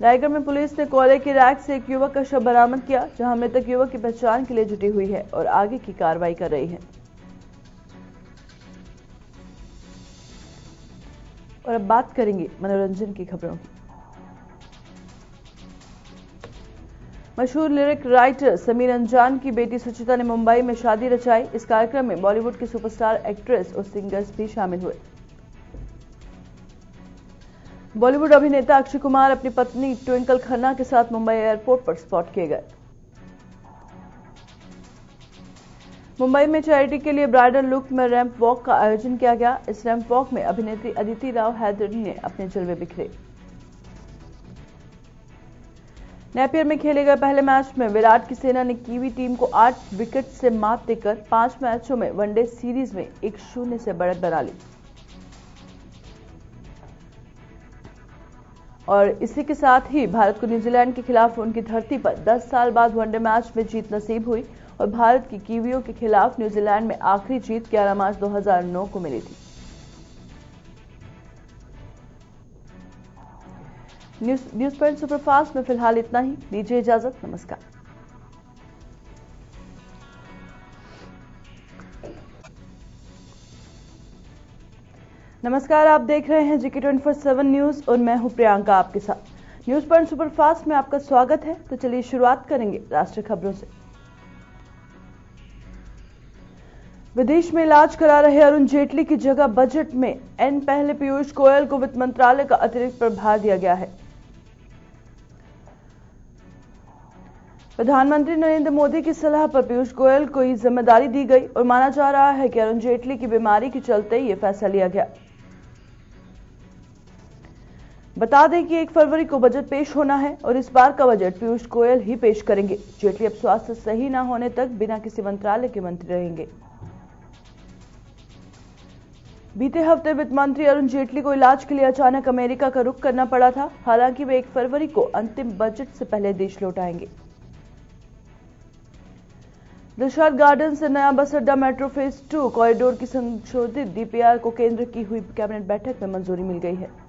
रायगढ़ में पुलिस ने कोयले की रैक से एक युवक का शव बरामद किया, जहां मृतक युवक की पहचान के लिए जुटी हुई है और आगे की कार्रवाई कर रही है। और अब बात करेंगे मनोरंजन की खबरों की। मशहूर लिरिक राइटर समीर अंजान की बेटी सुचिता ने मुंबई में शादी रचाई। इस कार्यक्रम में बॉलीवुड की सुपरस्टार एक्ट्रेस और सिंगर्स भी शामिल हुए। बॉलीवुड अभिनेता अक्षय कुमार अपनी पत्नी ट्विंकल खन्ना के साथ मुंबई एयरपोर्ट पर स्पॉट किए गए। मुंबई में चैरिटी के लिए ब्राइडल लुक में रैंप वॉक का आयोजन किया गया। इस रैंप वॉक में अभिनेत्री अदिति राव हैदरी ने अपने जलवे बिखरे। नेपियर में खेले गए पहले मैच में विराट की सेना ने कीवी टीम को 8 विकेट से मात देकर 5 मैचों में वनडे सीरीज में 1-0 से बढ़त बना ली। और इसी के साथ ही भारत को न्यूजीलैंड के खिलाफ उनकी धरती पर 10 साल बाद वनडे मैच में जीत नसीब हुई और भारत की कीवियों के खिलाफ न्यूजीलैंड में आखिरी जीत 11 मार्च 2009 को मिली थी। न्यूज पॉइंट सुपरफास्ट में फिलहाल इतना ही। दीजिए इजाजत। नमस्कार। नमस्कार, आप देख रहे हैं जीके 24/7 न्यूज और मैं हूं प्रियंका आपके साथ। न्यूज पॉइंट सुपरफास्ट में आपका स्वागत है। तो चलिए शुरुआत करेंगे राष्ट्रीय खबरों से। विदेश में इलाज करा रहे अरुण जेटली की जगह बजट में पहले पीयूष गोयल को वित्त मंत्रालय का अतिरिक्त प्रभार दिया गया है। प्रधानमंत्री नरेंद्र मोदी की सलाह पर पीयूष गोयल को ये जिम्मेदारी दी गई और माना जा रहा है कि अरुण जेटली की बीमारी के चलते ये फैसला लिया गया। बता दें कि 1 फरवरी को बजट पेश होना है और इस बार का बजट पीयूष गोयल ही पेश करेंगे। जेटली अब स्वास्थ्य सही न होने तक बिना किसी मंत्रालय के मंत्री रहेंगे। बीते हफ्ते वित्त मंत्री अरुण जेटली को इलाज के लिए अचानक अमेरिका का रुख करना पड़ा था। हालांकि वे 1 फरवरी को अंतिम बजट से पहले देश लौट आएंगे। दिलशाद गार्डन से नया बस अड्डा मेट्रो फेज 2 कॉरिडोर की संशोधित डीपीआर को केंद्र की हुई कैबिनेट बैठक में मंजूरी मिल गई है।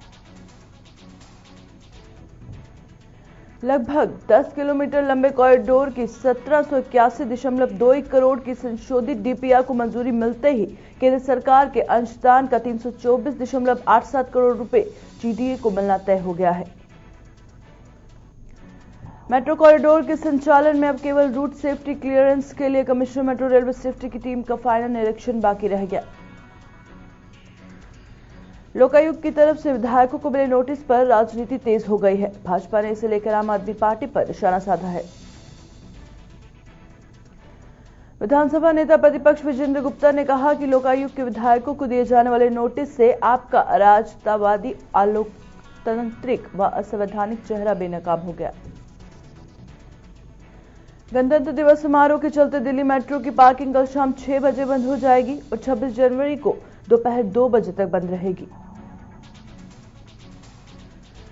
लगभग 10 किलोमीटर लंबे कॉरिडोर की 1781.21 करोड़ की संशोधित डीपीआर को मंजूरी मिलते ही केंद्र सरकार के अंशदान का 324.87 करोड़ रुपए जीडीए को मिलना तय हो गया है। मेट्रो कॉरिडोर के संचालन में अब केवल रूट सेफ्टी क्लियरेंस के लिए कमिश्नर मेट्रो रेलवे सेफ्टी की टीम का फाइनल निरीक्षण बाकी रह गया। लोकायुक्त की तरफ से विधायकों को मिले नोटिस पर राजनीति तेज हो गई है। भाजपा ने इसे लेकर आम आदमी पार्टी पर निशाना साधा है। विधानसभा नेता प्रतिपक्ष विजेंद्र गुप्ता ने कहा कि लोकायुक्त के विधायकों को दिए जाने वाले नोटिस से आपका अराजकतावादी, अलोकतांत्रिक व असंवैधानिक चेहरा बेनकाब हो गया। गणतंत्र दिवस समारोह के चलते दिल्ली मेट्रो की पार्किंग कल शाम 6 बजे बंद हो जाएगी और 26 जनवरी को दोपहर 2 बजे तक बंद रहेगी।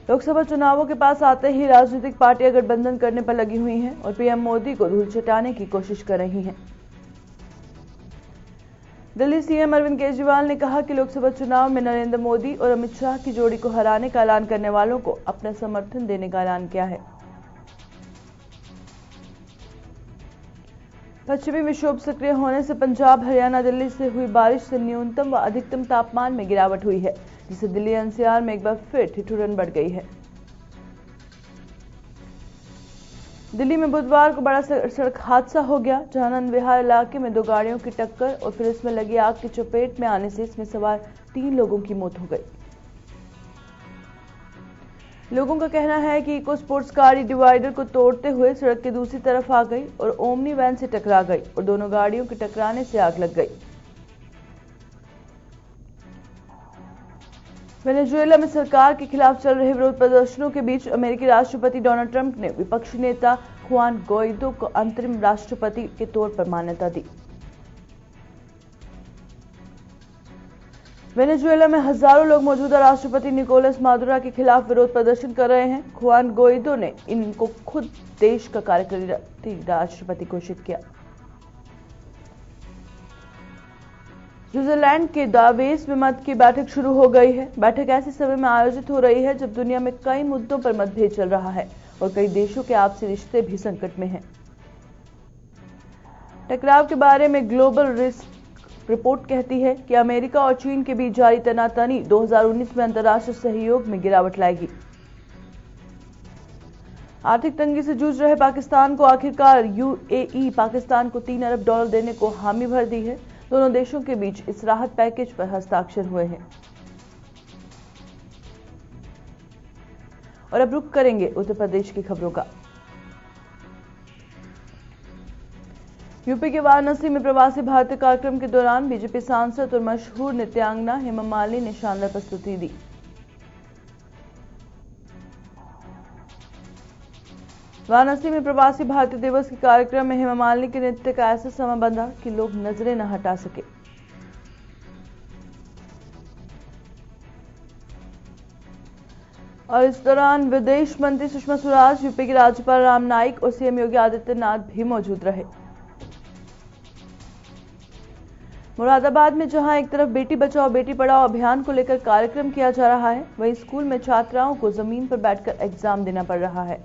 लोकसभा चुनावों के पास आते ही राजनीतिक पार्टियां गठबंधन करने पर लगी हुई हैं और पीएम मोदी को धूल चटाने की कोशिश कर रही हैं। दिल्ली सीएम अरविंद केजरीवाल ने कहा कि लोकसभा चुनाव में नरेंद्र मोदी और अमित शाह की जोड़ी को हराने का ऐलान करने वालों को अपना समर्थन देने का ऐलान किया है। पश्चिमी विक्षोभ सक्रिय होने से पंजाब, हरियाणा, दिल्ली से हुई बारिश से न्यूनतम व अधिकतम तापमान में गिरावट हुई है, जिससे दिल्ली एनसीआर में एक बार फिर ठिठुरन बढ़ गई है। दिल्ली में बुधवार को बड़ा सड़क हादसा हो गया, जहां नंद विहार इलाके में 2 गाड़ियों की टक्कर और फिर इसमें लगी आग की चपेट में आने से इसमें सवार 3 लोगों की मौत हो गई। लोगों का कहना है कि इको स्पोर्ट्स कार डिवाइडर को तोड़ते हुए सड़क के दूसरी तरफ आ गई और ओमनी वैन से टकरा गई और दोनों गाड़ियों के टकराने से आग लग गई। वेनेजुएला में सरकार के खिलाफ चल रहे विरोध प्रदर्शनों के बीच अमेरिकी राष्ट्रपति डोनाल्ड ट्रंप ने विपक्षी नेता खुआन ग्वाइडो को अंतरिम राष्ट्रपति के तौर पर मान्यता दी। वेनेजुएला में हजारों लोग मौजूदा राष्ट्रपति निकोलस मादुरो के खिलाफ विरोध प्रदर्शन कर रहे हैं। खुआन ग्वाइडो ने इनको खुद देश का कार्यकारी राष्ट्रपति घोषित किया। स्विट्जरलैंड के दावेस में मत की बैठक शुरू हो गई है। बैठक ऐसे समय में आयोजित हो रही है जब दुनिया में कई मुद्दों पर मतभेद चल रहा है और कई देशों के आपसी रिश्ते भी संकट में हैं। टकराव के बारे में ग्लोबल रिस्क रिपोर्ट कहती है कि अमेरिका और चीन के बीच जारी तनातनी 2019 में अंतर्राष्ट्रीय सहयोग में गिरावट लाएगी। आर्थिक तंगी से जूझ रहे पाकिस्तान को आखिरकार यूएई पाकिस्तान को $3 अरब देने को हामी भर दी है। दोनों देशों के बीच इस राहत पैकेज पर हस्ताक्षर हुए हैं। और अब रुख करेंगे उत्तर प्रदेश की खबरों का। यूपी के वाराणसी में प्रवासी भारतीय कार्यक्रम के दौरान बीजेपी सांसद और मशहूर नृत्यांगना हेमा मालिनी ने शानदार प्रस्तुति दी। वाराणसी में प्रवासी भारतीय दिवस के कार्यक्रम में हेमा मालिनी के नृत्य का ऐसा समय बंधा कि लोग नजरें न हटा सके। और इस दौरान विदेश मंत्री सुषमा स्वराज, यूपी के राज्यपाल राम नाईक और सीएम योगी आदित्यनाथ भी मौजूद रहे। मुरादाबाद में जहां एक तरफ बेटी बचाओ बेटी पढ़ाओ अभियान को लेकर कार्यक्रम किया जा रहा है, वहीं स्कूल में छात्राओं को जमीन पर बैठकर एग्जाम देना पड़ रहा है।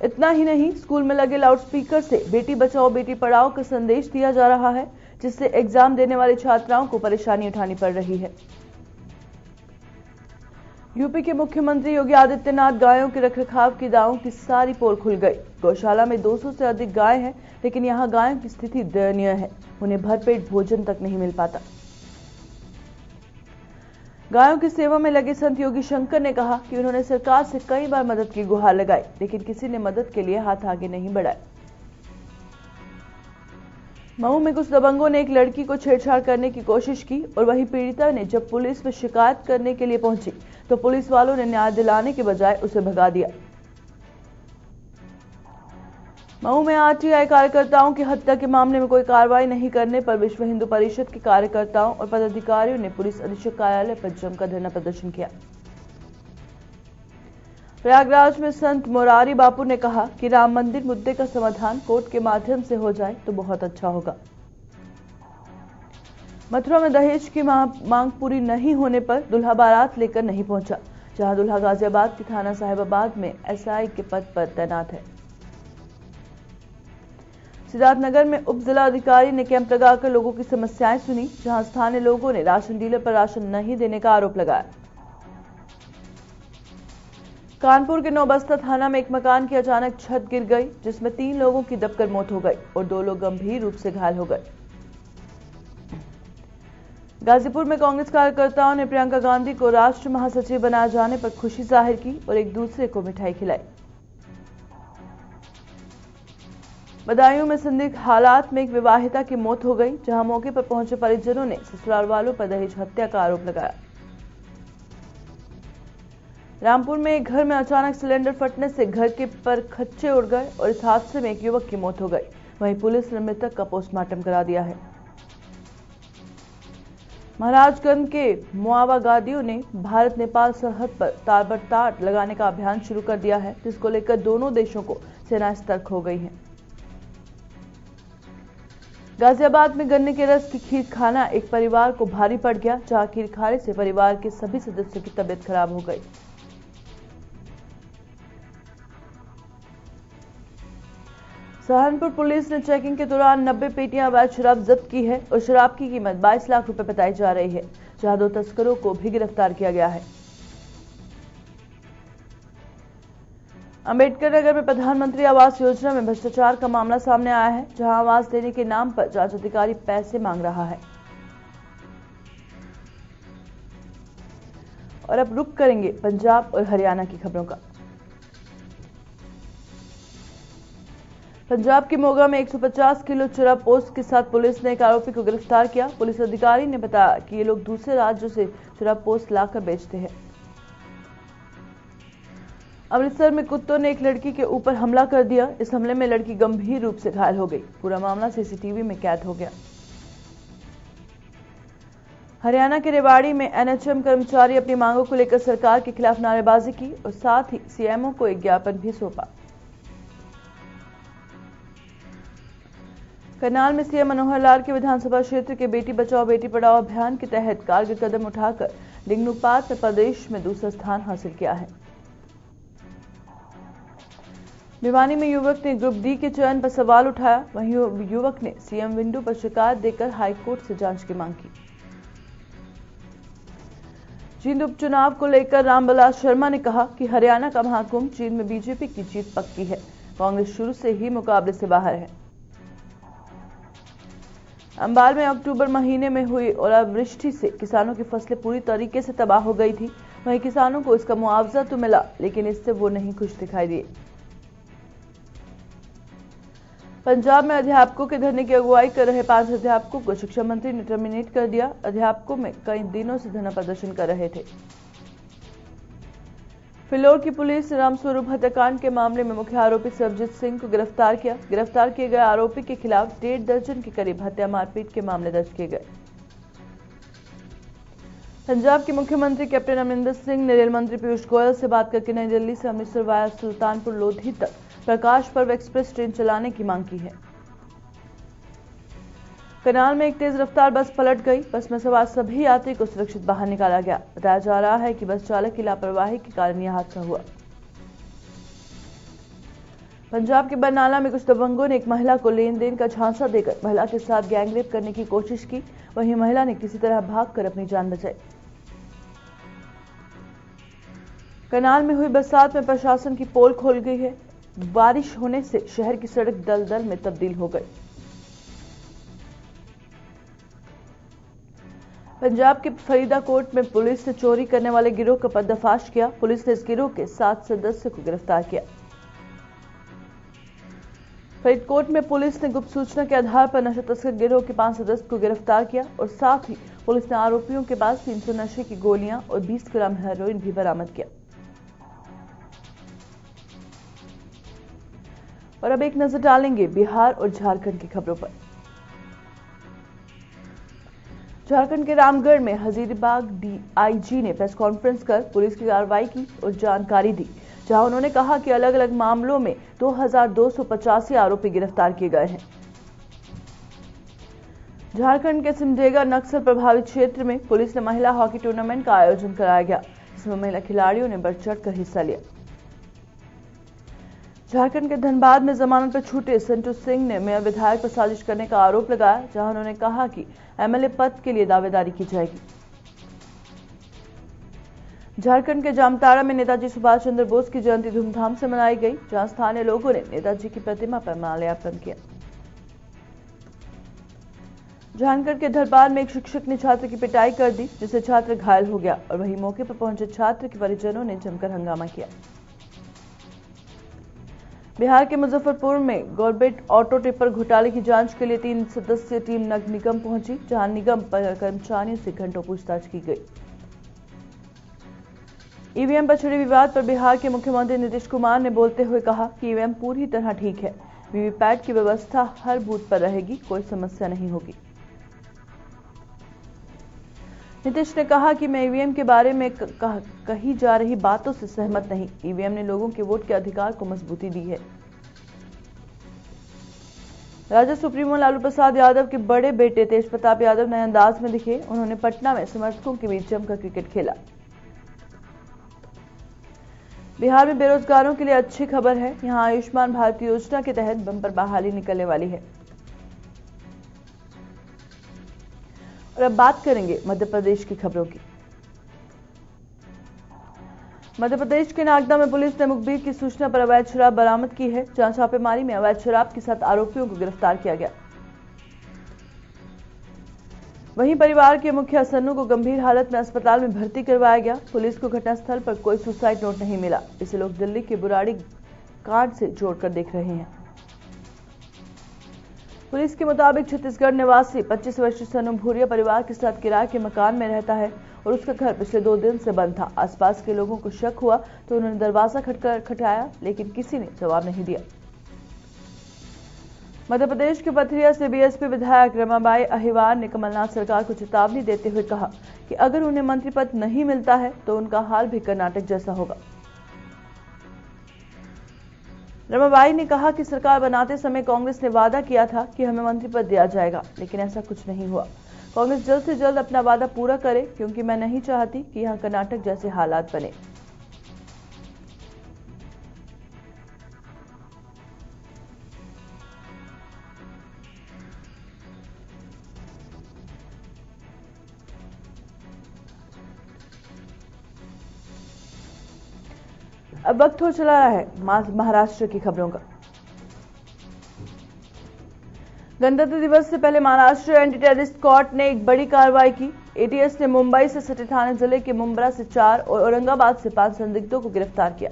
इतना ही नहीं, स्कूल में लगे लाउडस्पीकर से बेटी बचाओ बेटी पढ़ाओ का संदेश दिया जा रहा है, जिससे एग्जाम देने वाली छात्राओं को परेशानी उठानी पड़ रही है। यूपी के मुख्यमंत्री योगी आदित्यनाथ गायों के रखरखाव की दावों की सारी पोल खुल गई। गौशाला में 200 से अधिक गाय हैं, लेकिन यहां गायों की स्थिति दयनीय है। उन्हें भरपेट भोजन तक नहीं मिल पाता। गायों की सेवा में लगे संत योगी शंकर ने कहा कि उन्होंने सरकार से कई बार मदद की गुहार लगाई, लेकिन किसी ने मदद के लिए हाथ आगे नहीं बढ़ाए। मऊ में कुछ दबंगों ने एक लड़की को छेड़छाड़ करने की कोशिश की और वहीं पीड़िता ने जब पुलिस में शिकायत करने के लिए पहुंची तो पुलिस वालों ने न्याय दिलाने के बजाय उसे भगा दिया। मऊ में आरटीआई कार्यकर्ताओं की हत्या के मामले में कोई कार्रवाई नहीं करने पर विश्व हिंदू परिषद के कार्यकर्ताओं और पदाधिकारियों ने पुलिस अधीक्षक कार्यालय पर जमकर धरना प्रदर्शन किया। प्रयागराज में संत मोरारी बापू ने कहा कि राम मंदिर मुद्दे का समाधान कोर्ट के माध्यम से हो जाए तो बहुत अच्छा होगा। मथुरा में दहेज की मांग पूरी नहीं होने पर दुल्हा बारात लेकर नहीं पहुंचा, जहां दुल्हा गाजियाबाद के थाना साहिबाबाद में एसआई के पद पर तैनात है। सिद्धार्थनगर में उप जिला अधिकारी ने कैंप लगाकर लोगों की समस्याएं सुनी, जहां स्थानीय लोगों ने राशन डीलर पर राशन नहीं देने का आरोप लगाया। कानपुर के नौबस्ता थाना में एक मकान की अचानक छत गिर गई, जिसमें 3 लोगों की दबकर मौत हो गई और 2 लोग गंभीर रूप से घायल हो गए। गाजीपुर में कांग्रेस कार्यकर्ताओं ने प्रियंका गांधी को राष्ट्र महासचिव बनाए जाने पर खुशी जाहिर की और एक दूसरे को मिठाई खिलाई। बदायूं में संदिग्ध हालात में एक विवाहिता की मौत हो गई, जहां मौके पर पहुंचे परिजनों ने ससुराल वालों पर दहेज हत्या का आरोप लगाया। रामपुर में एक घर में अचानक सिलेंडर फटने से घर के पर खच्चे उड़ गए और इस हादसे में एक युवक की मौत हो गई। वहीं पुलिस ने मृतक का पोस्टमार्टम करा दिया है। महाराजगंज के मुआवागादियों ने भारत नेपाल सरहद पर तार पर तार लगाने का अभियान शुरू कर दिया है, जिसको लेकर दोनों देशों को सेनाएं सतर्क हो गई हैं। गाजियाबाद में गन्ने के रस की खीर खाना एक परिवार को भारी पड़ गया, जहां खीर खाने से परिवार के सभी सदस्यों की तबीयत खराब हो गई। सहारनपुर पुलिस ने चेकिंग के दौरान 90 पेटियां अवैध शराब जब्त की है और शराब की कीमत 22 लाख रुपए बताई जा रही है, जहां 2 तस्करों को भी गिरफ्तार किया गया है। अंबेडकर नगर में प्रधानमंत्री आवास योजना में भ्रष्टाचार का मामला सामने आया है, जहां आवास देने के नाम पर जांच अधिकारी पैसे मांग रहा है। और अब रुक करेंगे पंजाब और हरियाणा की खबरों का। पंजाब के मोगा में 150 किलो शराब पोस्ट के साथ पुलिस ने एक आरोपी को गिरफ्तार किया। पुलिस अधिकारी ने बताया कि ये लोग दूसरे राज्यों से शराब पोस्ट लाकर बेचते हैं। अमृतसर में कुत्तों ने एक लड़की के ऊपर हमला कर दिया। इस हमले में लड़की गंभीर रूप से घायल हो गई। पूरा मामला सीसीटीवी में कैद हो गया। हरियाणा के रेवाड़ी में एनएचएम कर्मचारी अपनी मांगों को लेकर सरकार के खिलाफ नारेबाजी की और साथ ही सीएमओ को एक ज्ञापन भी सौंपा। करनाल में सीएम मनोहर लाल के विधानसभा क्षेत्र के बेटी बचाओ बेटी पढ़ाओ अभियान के तहत कारगर कदम उठाकर लिंगनुपात में प्रदेश में दूसरा स्थान हासिल किया है। भिवानी में युवक ने ग्रुप डी के चयन पर सवाल उठाया। वहीं युवक ने सीएम विंडो पर शिकायत देकर हाईकोर्ट से जांच की मांग की। जींद उपचुनाव को लेकर रामविलास शर्मा ने कहा कि हरियाणा का महाकुंभ जींद में बीजेपी की जीत पक्की है। कांग्रेस शुरू से ही मुकाबले से बाहर है। अंबाल में अक्टूबर महीने में हुई ओलावृष्टि से किसानों की फसलें पूरी तरीके से तबाह हो गई थी। वहीं किसानों को इसका मुआवजा तो मिला, लेकिन इससे वो नहीं खुश दिखाई दिए। पंजाब में अध्यापकों के धरने की अगुवाई कर रहे 5 अध्यापकों को शिक्षा मंत्री ने टर्मिनेट कर दिया। अध्यापकों में कई दिनों से धरना प्रदर्शन कर रहे थे। फिलौर की पुलिस ने रामस्वरूप हत्याकांड के मामले में मुख्य आरोपी सरबजीत सिंह को गिरफ्तार किया। गिरफ्तार किए गए आरोपी के खिलाफ 1.5 दर्जन के करीब हत्या मारपीट के मामले दर्ज किए गए। पंजाब के मुख्यमंत्री कैप्टन अमरिंदर सिंह ने रेल मंत्री पीयूष गोयल से बात करके नई दिल्ली से अमृतसर वाया सुल्तानपुर लोधी तक प्रकाश पर्व एक्सप्रेस ट्रेन चलाने की मांग की है। करनाल में एक तेज रफ्तार बस पलट गई। बस में सवार सभी यात्री को सुरक्षित बाहर निकाला गया। बताया जा रहा है कि बस चालक की लापरवाही के कारण यह हादसा हुआ। पंजाब के बरनाला में कुछ दबंगों ने एक महिला को लेन देन का झांसा देकर महिला के साथ गैंगरेप करने की कोशिश की। वहीं महिला ने किसी तरह भागकर अपनी जान बचाई। करनाल में हुई बरसात में प्रशासन की पोल खोल गई है। बारिश होने से शहर की सड़क दलदल में तब्दील हो गई। पंजाब के फरीदाकोट में पुलिस ने चोरी करने वाले गिरोह का पर्दाफाश किया। पुलिस ने इस गिरोह के 7 सदस्यों को गिरफ्तार किया। फरीदकोट में पुलिस ने गुप्त सूचना के आधार पर नशा तस्कर गिरोह के 5 सदस्य को गिरफ्तार किया और साथ ही पुलिस ने आरोपियों के पास 300 नशे की गोलियां और 20 ग्राम हेरोइन भी बरामद किया। और अब एक नजर डालेंगे बिहार और झारखंड की खबरों पर। झारखंड के रामगढ़ में हजारीबाग डीआईजी ने प्रेस कॉन्फ्रेंस कर पुलिस की कार्रवाई की और जानकारी दी, जहां उन्होंने कहा कि अलग अलग मामलों में 2285 आरोपी गिरफ्तार किए गए हैं। झारखंड के सिमडेगा नक्सल प्रभावित क्षेत्र में पुलिस ने महिला हॉकी टूर्नामेंट का आयोजन कराया गया, जिसमें महिला खिलाड़ियों ने बढ़ चढ़कर हिस्सा लिया। झारखंड के धनबाद में जमानत पर छूटे संतू सिंह ने मेयर विधायक पर साजिश करने का आरोप लगाया, जहां उन्होंने कहा कि एमएलए पद के लिए दावेदारी की जाएगी। झारखंड के जामताड़ा में नेताजी सुभाष चंद्र बोस की जयंती धूमधाम से मनाई गई, जहां स्थानीय लोगों ने नेताजी की प्रतिमा पर माल्यार्पण किया। झारखंड के धनबाद में एक शिक्षक ने छात्र की पिटाई कर दी, जिससे छात्र घायल हो गया और वहीं मौके पर पहुंचे छात्र के परिजनों ने जमकर हंगामा किया। बिहार के मुजफ्फरपुर में गॉर्बेट ऑटो टिप्पर घोटाले की जांच के लिए 3 सदस्यीय टीम नगर निगम पहुंची, जहां निगम कर्मचारियों से घंटों पूछताछ की गई। ईवीएम पर छिड़े विवाद पर बिहार के मुख्यमंत्री नीतीश कुमार ने बोलते हुए कहा कि ईवीएम पूरी तरह ठीक है, वीवीपैट की व्यवस्था हर बूथ पर रहेगी, कोई समस्या नहीं होगी। नीतीश ने कहा कि मैं ईवीएम के बारे में कही जा रही बातों से सहमत नहीं। ईवीएम ने लोगों के वोट के अधिकार को मजबूती दी है। राजद सुप्रीमो लालू प्रसाद यादव के बड़े बेटे तेज प्रताप यादव नए अंदाज में दिखे। उन्होंने पटना में समर्थकों के बीच जमकर क्रिकेट खेला। बिहार में बेरोजगारों के लिए अच्छी खबर है। यहां आयुष्मान भारत योजना के तहत बंपर बहाली निकलने वाली है। और अब बात करेंगे मध्य प्रदेश की खबरों की। मध्य प्रदेश के नागदा में पुलिस ने मुखबिर की सूचना पर अवैध शराब बरामद की है, जहां छापेमारी में अवैध शराब के 7 आरोपियों को गिरफ्तार किया गया। वहीं परिवार के मुखिया सन्नू को गंभीर हालत में अस्पताल में भर्ती करवाया गया। पुलिस को घटनास्थल पर कोई सुसाइड नोट नहीं मिला। इसे लोग दिल्ली के बुराड़ी कांड से जोड़कर देख रहे हैं। पुलिस के मुताबिक छत्तीसगढ़ निवासी 25 वर्षीय सन्नू भूरिया परिवार के साथ किराए के मकान में रहता है और उसका घर पिछले 2 दिन से बंद था। आसपास के लोगों को शक हुआ तो उन्होंने दरवाजा खटखटाया, लेकिन किसी ने जवाब नहीं दिया। मध्य प्रदेश के पथरिया से बीएसपी विधायक रमाबाई अहिवार ने कमलनाथ सरकार को चेतावनी देते हुए कहा कि अगर उन्हें मंत्री पद नहीं मिलता है तो उनका हाल भी कर्नाटक जैसा होगा। रमाबाई ने कहा कि सरकार बनाते समय कांग्रेस ने वादा किया था कि हमें मंत्री पद दिया जाएगा, लेकिन ऐसा कुछ नहीं हुआ। कांग्रेस जल्द से जल्द अपना वादा पूरा करे, क्योंकि मैं नहीं चाहती कि यहां कर्नाटक जैसे हालात बने। अब वक्त हो चला रहा है महाराष्ट्र की खबरों का। गणतंत्र दिवस से पहले महाराष्ट्र एंटी टेररिस्ट कोर्ट ने एक बड़ी कार्रवाई की। एटीएस ने मुंबई से सटे थाने जिले के मुंब्रा से 4 और औरंगाबाद से 5 संदिग्धों को गिरफ्तार किया।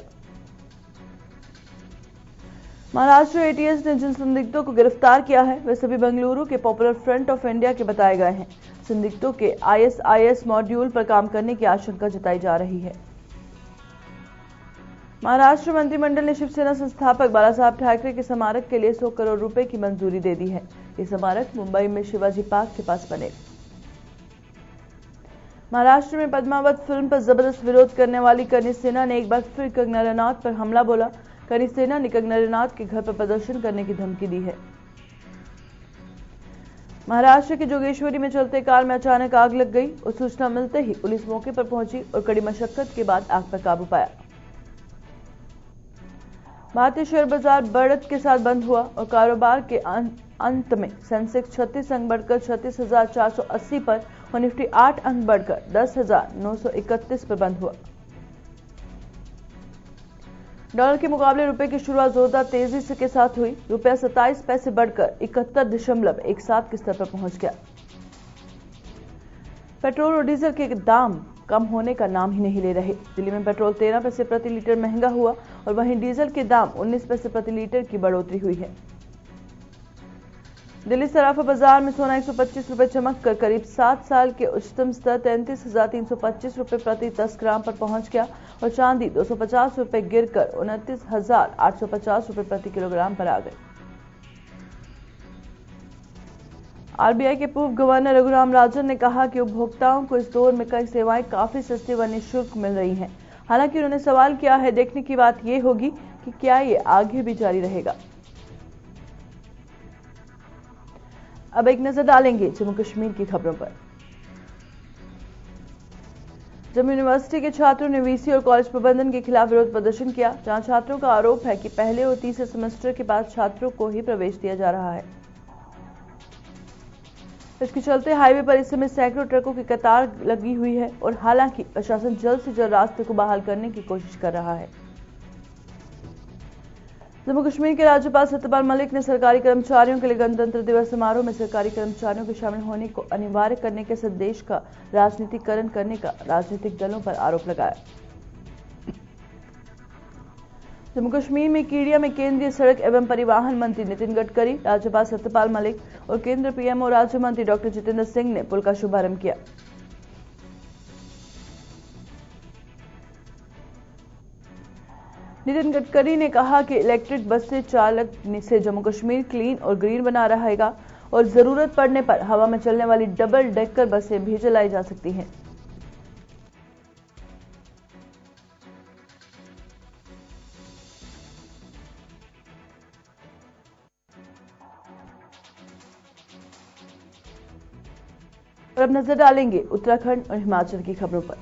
महाराष्ट्र एटीएस ने जिन संदिग्धों को गिरफ्तार किया है वे सभी बेंगलुरु के पॉपुलर फ्रंट ऑफ इंडिया के बताए गए हैं। संदिग्धों के आईएसआईएस मॉड्यूल पर काम करने की आशंका जताई जा रही है। महाराष्ट्र मंत्रिमंडल ने शिवसेना संस्थापक बालासाहेब ठाकरे के स्मारक के लिए 100 करोड़ रुपए की मंजूरी दे दी है। ये स्मारक मुंबई में शिवाजी पार्क के पास बनेगा। महाराष्ट्र में पद्मावत फिल्म पर जबरदस्त विरोध करने वाली करणी सेना ने एक बार फिर कंगना रनौत पर हमला बोला। करणी सेना ने कंगना रनौत के घर पर प्रदर्शन करने की धमकी दी है। महाराष्ट्र के जोगेश्वरी में चलते कार में अचानक आग लग गई और सूचना मिलते ही पुलिस मौके पर पहुंची और कड़ी मशक्कत के बाद आग पर काबू पाया। भारतीय शेयर बाजार बढ़त के साथ बंद हुआ और कारोबार के अंत में सेंसेक्स 36 अंक बढ़कर 36,480 पर और निफ्टी 8 अंक बढ़कर 10,931 पर बंद हुआ। डॉलर के मुकाबले रुपए की शुरुआत जोरदार तेजी से के साथ हुई। रुपया 27 पैसे बढ़कर 71.17 के स्तर पर पहुंच गया। पेट्रोल और डीजल के दाम कम होने का नाम ही नहीं ले रहे। दिल्ली में पेट्रोल 13 पैसे प्रति लीटर महंगा हुआ और वहीं डीजल के दाम 19 पैसे प्रति लीटर की बढ़ोतरी हुई है। दिल्ली सराफा बाजार में सोना 125 रुपए चमक कर करीब 7 साल के उच्चतम स्तर 33,325 रुपए प्रति 10 ग्राम पर पहुंच गया और चांदी 250 रुपए गिरकर 29,850 रुपए प्रति किलोग्राम पर आ गई। आरबीआई के पूर्व गवर्नर रघुराम राजन ने कहा कि उपभोक्ताओं को इस दौर में कई सेवाएं काफी सस्ती व निःशुल्क मिल रही हैं। हालांकि उन्होंने सवाल किया है, देखने की बात यह होगी कि क्या ये आगे भी जारी रहेगा। अब एक नजर डालेंगे जम्मू कश्मीर की खबरों पर। जम्मू यूनिवर्सिटी के छात्रों ने वीसी और कॉलेज प्रबंधन के खिलाफ विरोध प्रदर्शन किया, जहां छात्रों का आरोप है कि पहले और तीसरे सेमेस्टर के बाद छात्रों को ही प्रवेश दिया जा रहा है। इसके चलते हाईवे पर इस समय सैकड़ों ट्रकों की कतार लगी हुई है और हालांकि प्रशासन जल्द से जल्द रास्ते को बहाल करने की कोशिश कर रहा है। जम्मू कश्मीर के राज्यपाल सत्यपाल मलिक ने सरकारी कर्मचारियों के लिए गणतंत्र दिवस समारोह में सरकारी कर्मचारियों के शामिल होने को अनिवार्य करने के संदेश का राजनीतिकरण करने का राजनीतिक दलों पर आरोप लगाया। जम्मू कश्मीर में कीड़िया में केंद्रीय सड़क एवं परिवहन मंत्री नितिन गडकरी, राज्यपाल सत्यपाल मलिक और केंद्रीय पीएमओ राज्य मंत्री डॉक्टर जितेंद्र सिंह ने पुल का शुभारंभ किया। नितिन गडकरी ने कहा कि इलेक्ट्रिक बस से चालक से जम्मू कश्मीर क्लीन और ग्रीन बना रहेगा और जरूरत पड़ने पर हवा में चलने वाली डबल डेकर बसें भी चलाई जा सकती हैं। और अब नजर डालेंगे उत्तराखंड और हिमाचल की खबरों पर।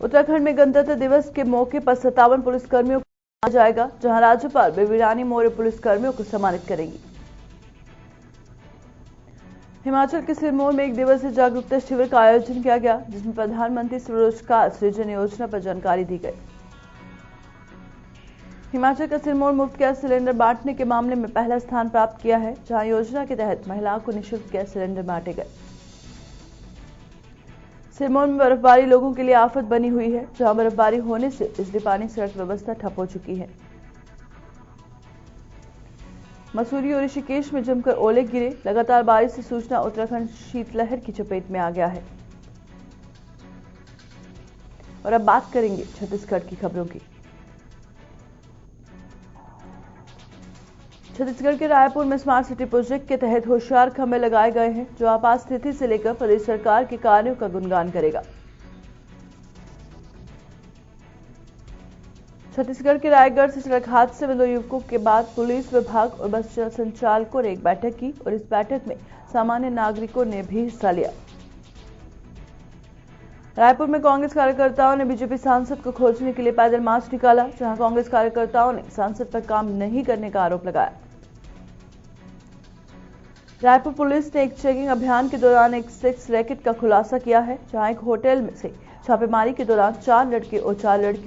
उत्तराखंड में गणतंत्र दिवस के मौके पर 57 पुलिसकर्मियों को सम्मानित किया जाएगा, जहां राज्यपाल बेबी रानी मौर्य पुलिसकर्मियों को सम्मानित करेंगी। हिमाचल के सिरमौर में एक दिवसीय जागरूकता शिविर का आयोजन किया गया, जिसमें प्रधानमंत्री स्वरोजगार सृजन योजना पर जानकारी दी गई। हिमाचल का सिरमौर मुफ्त गैस सिलेंडर बांटने के मामले में पहला स्थान प्राप्त किया है, जहां योजना के तहत महिलाओं को निःशुल्क गैस सिलेंडर बांटे गए। सिरमौर में बर्फबारी लोगों के लिए आफत बनी हुई है, जहां बर्फबारी होने से बिजली पानी सड़क व्यवस्था ठप हो चुकी है। मसूरी और ऋषिकेश में जमकर ओले गिरे। लगातार बारिश से सूचना उत्तराखंड शीतलहर की चपेट में आ गया है। और अब बात करेंगे छत्तीसगढ़ की खबरों की। छत्तीसगढ़ के रायपुर में स्मार्ट सिटी प्रोजेक्ट के तहत होशियार खंभे लगाए गए हैं, जो आपात स्थिति से लेकर प्रदेश सरकार के कार्यों का गुणगान करेगा। छत्तीसगढ़ के रायगढ़ से सड़क हादसे में 2 युवकों के बाद पुलिस विभाग और बस संचालकों ने एक बैठक की और इस बैठक में सामान्य नागरिकों ने भी हिस्सा लिया। रायपुर में कांग्रेस कार्यकर्ताओं ने बीजेपी सांसद को खोजने के लिए पैदल मार्च निकाला, जहां कांग्रेस कार्यकर्ताओं ने सांसद पर काम नहीं करने का आरोप लगाया। रायपुर पुलिस ने एक चेकिंग अभियान के दौरान एक सेक्स रैकेट का खुलासा किया है, जहां एक होटल में से छापेमारी के दौरान 4 लड़के और 4 लड़कियों